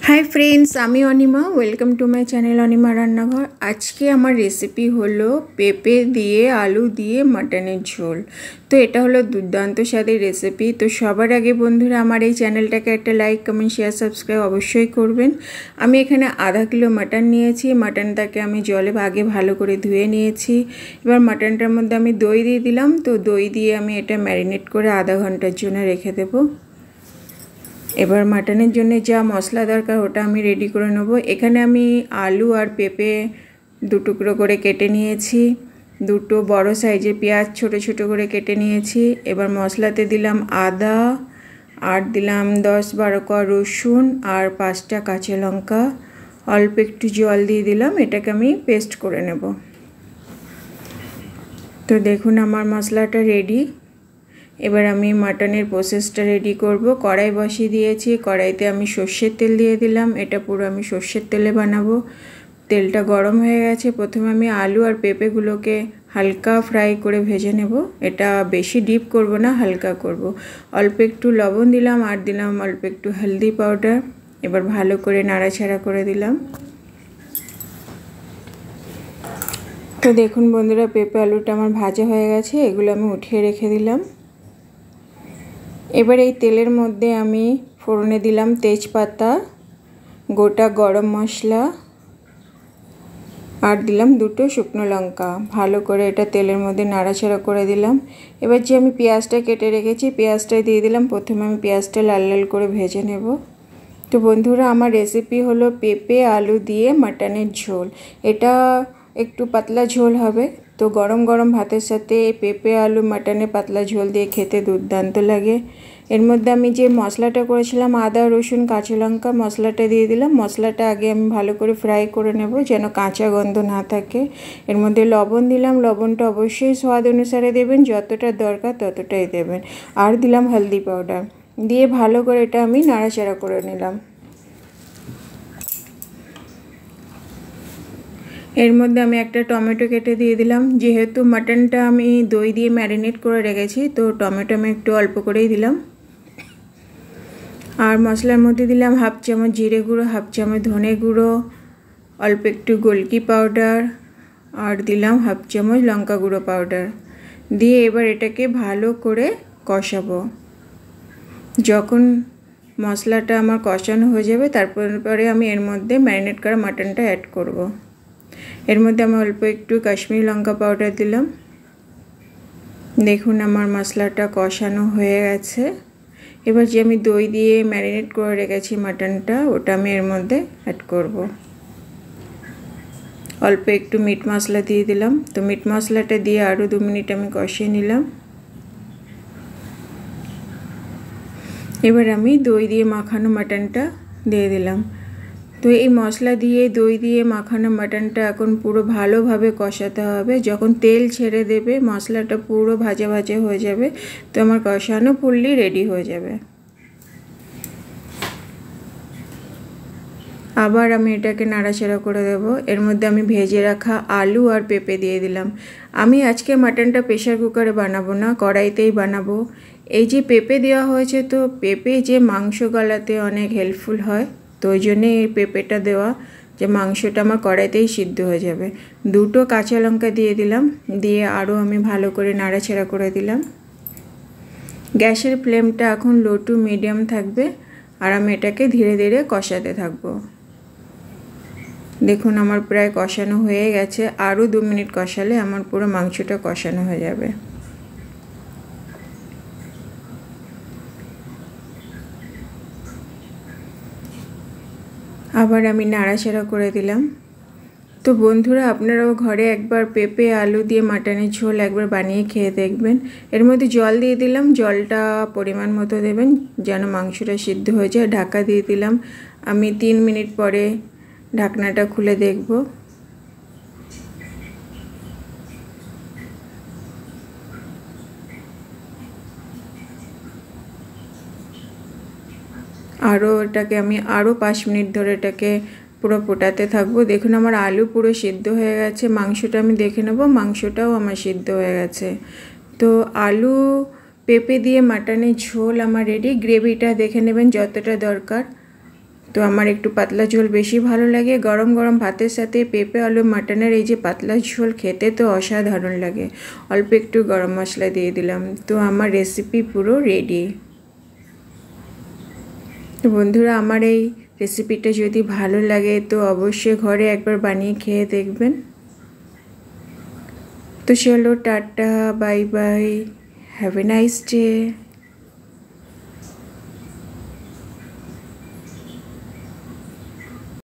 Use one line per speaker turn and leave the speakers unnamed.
Hi friends आमी अनिमा welcome to my channel अनिमा रान्नाघर। आज के आमार रेसिपि हलो पेঁপে दिए आलू दिए मटनेर झोल। तो এটা হলো দুর্দান্ত স্বাদের রেসিপি। তো সবার আগে বন্ধুরা আমার এই চ্যানেলটাকে একটা লাইক কমেন্ট শেয়ার সাবস্ক্রাইব অবশ্যই করবেন। আমি এখানে আধা কিলো মাটন নিয়েছি। মাটনটাকে আমি জলে আগে ভালো করে ধুয়ে নিয়েছি। এবার মাটনটার মধ্যে আমি দই দিয়ে দিলাম। তো দই দিয়ে আমি এটা ম্যারিনেট করে আধা ঘন্টার জন্য রেখে দেব। এবার মাটনের জন্য যা মশলা দরকার ওটা আমি রেডি করে নেব। এখানে আমি আলু আর পেঁপে দু টুকরো করে কেটে নিয়েছি। দুটো বড় সাইজের পেঁয়াজ ছোট ছোট করে কেটে নিয়েছি। এবার মশলাতে দিলাম আদা আর দিলাম 10-12 কোয়া রসুন আর 5টা কাঁচা লঙ্কা। অল্প একটু জল দিয়ে দিলাম। এটাকে আমি পেস্ট করে নেব। তো দেখুন আমার মশলাটা রেডি। এবার আমি মাটনের প্রসেসটা রেডি করব। কড়াই বসিয়ে দিয়েছি। কড়াইতে আমি সর্ষের তেল দিয়ে দিলাম। এটা পুরো আমি সর্ষের তেলে বানাবো। তেলটা গরম হয়ে গেছে। প্রথমে আমি আলু আর পেঁপেগুলোকে হালকা ফ্রাই করে ভেজে নেব। এটা বেশি ডিপ করব না, হালকা করব। অল্প একটু লবণ দিলাম আর দিলাম অল্প একটু হলদি পাউডার। এবার ভালো করে নাড়াচাড়া করে দিলাম। তো দেখুন বন্ধুরা পেঁপে আলুটা আমার ভাজা হয়ে গেছে। এগুলো আমি উঠিয়ে রেখে দিলাম। এবার এই তেলের মধ্যে আমি ফোড়নে দিলাম তেজপাতা, গোটা গরম মশলা আর দিলাম দুটো শুকনো লঙ্কা। ভালো করে এটা তেলের মধ্যে নাড়াচাড়া করে দিলাম। এবার যে আমি পেঁয়াজটা কেটে রেখেছি পেঁয়াজটা দিয়ে দিলাম। প্রথমে আমি পেঁয়াজটা লাল লাল করে ভেজে নেব। তো বন্ধুরা আমার রেসিপি হলো পেঁপে আলু দিয়ে মাটনের ঝোল। এটা একটু পাতলা ঝোল হবে। তো গরম গরম ভাতের সাথে পেঁপে আলু মাটনের পাতলা ঝোল দিয়ে খেতে দুর্দান্ত লাগে। এর মধ্যে আমি যে মশলাটা করেছিলাম আদা রসুন কাঁচা লঙ্কা মশলাটা দিয়ে দিলাম। মশলাটা আগে আমি ভালো করে ফ্রাই করে নেব যেন কাঁচা গন্ধ না থাকে। এর মধ্যে লবণ দিলাম। লবণটা অবশ্যই স্বাদ অনুসারে দেবেন, যতটা দরকার ততটাই দেবেন। আর দিলাম হলদি পাউডার দিয়ে ভালো করে এটা আমি নাড়াচাড়া করে নিলাম। এর মধ্যে আমি একটা টমেটো কেটে দিয়ে দিলাম। যেহেতু মাটনটা আমি দই দিয়ে ম্যারিনেট করে রেখেছি তো টমেটো আমি একটু অল্প করেই দিলাম। আর মশলার মধ্যে দিলাম হাফ চামচ জিরে গুঁড়ো, হাফ চামচ ধনে গুঁড়ো, অল্প একটু গোলকি পাউডার আর দিলাম হাফ চামচ লঙ্কা গুঁড়ো পাউডার দিয়ে এবার এটাকে ভালো করে কষাবো। যখন মশলাটা আমার কষানো হয়ে যাবে তারপরে আমি এর মধ্যে ম্যারিনেট করা মাটনটা অ্যাড করব। এর মধ্যে আমি অল্প একটু কাশ্মীরি লঙ্কা পাউডার দিলাম। দেখুন আমার মশলাটা কষানো হয়ে গেছে। এবার যে আমি দই দিয়ে ম্যারিনেট করে রেখেছি মাটনটা ওটা আমি এর মধ্যে অ্যাড করব। অল্প একটু মিট মশলা দিয়ে দিলাম। তো মিট মশলাটা দিয়ে আরও 2 মিনিট আমি কষিয়ে নিলাম। এবার আমি দই দিয়ে মাখানো মাটনটা দিয়ে দিলাম। তো এই মশলা দিয়ে দই দিয়ে মাখানো মাটনটা এখন পুরো ভালোভাবে কষাতে হবে। যখন তেল ছেড়ে দেবে মশলাটা পুরো ভাজা ভাজা হয়ে যাবে। তো আমার কষানো ফুললি রেডি হয়ে যাবে। আবার আমি এটাকে নাড়াচাড়া করে দেব। এর মধ্যে আমি ভেজে রাখা আলু আর পেঁপে দিয়ে দিলাম। আমি আজকে মাটনটা প্রেশার কুকারে বানাবো না, কড়াইতেই বানাবো। এই যে পেঁপে দেওয়া হয়েছে তো পেঁপে যে মাংস গলাতে অনেক হেল্পফুল হয়। তো ওই জন্যে এই পেঁপেটা দেওয়া যে মাংসটা আমার কড়াইতেই সিদ্ধ হয়ে যাবে। দুটো কাঁচা লঙ্কা দিয়ে দিলাম। দিয়ে আরও আমি ভালো করে নাড়াচাড়া করে দিলাম। গ্যাসের ফ্লেমটা এখন লো টু মিডিয়াম থাকবে আর আমি এটাকে ধীরে ধীরে কষাতে থাকবো। দেখুন আমার প্রায় কষানো হয়ে গেছে। আরও 2 মিনিট কষালে আমার পুরো মাংসটা কষানো হয়ে যাবে। আবার আমি নাড়াচাড়া করে দিলাম। তো বন্ধুরা আপনারাও ঘরে একবার পেঁপে আলু দিয়ে মাটনের ঝোল একবার বানিয়ে খেয়ে দেখবেন। এর মধ্যে জল দিয়ে দিলাম। জলটা পরিমাণ মতো দেবেন যেন মাংসটা সিদ্ধ হয়ে যায়। ঢাকা দিয়ে দিলাম। আমি 3 মিনিট পরে ঢাকনাটা খুলে দেখব। আরও এটাকে আমি আরও 5 মিনিট ধরে এটাকে পুরো ফোটাতে থাকবো। দেখুন আমার আলু পুরো সিদ্ধ হয়ে গেছে। মাংসটা আমি দেখে নেব। মাংসটাও আমার সিদ্ধ হয়ে গেছে। তো আলু পেঁপে দিয়ে মাটনের ঝোল আমার রেডি। গ্রেভিটা দেখে নেবেন যতটা দরকার। তো আমার একটু পাতলা ঝোল বেশি ভালো লাগে। গরম গরম ভাতের সাথে পেঁপে আলু মাটনের এই যে পাতলা ঝোল খেতে তো অসাধারণ লাগে। অল্প একটু গরম মশলা দিয়ে দিলাম। তো আমার রেসিপি পুরো রেডি। তো বন্ধুরা, আমার এই রেসিপিটা যদি ভালো লাগে তো অবশ্যই ঘরে একবার বানিয়ে খেয়ে দেখবেন। তো চলো, tata, bye bye, have a nice day.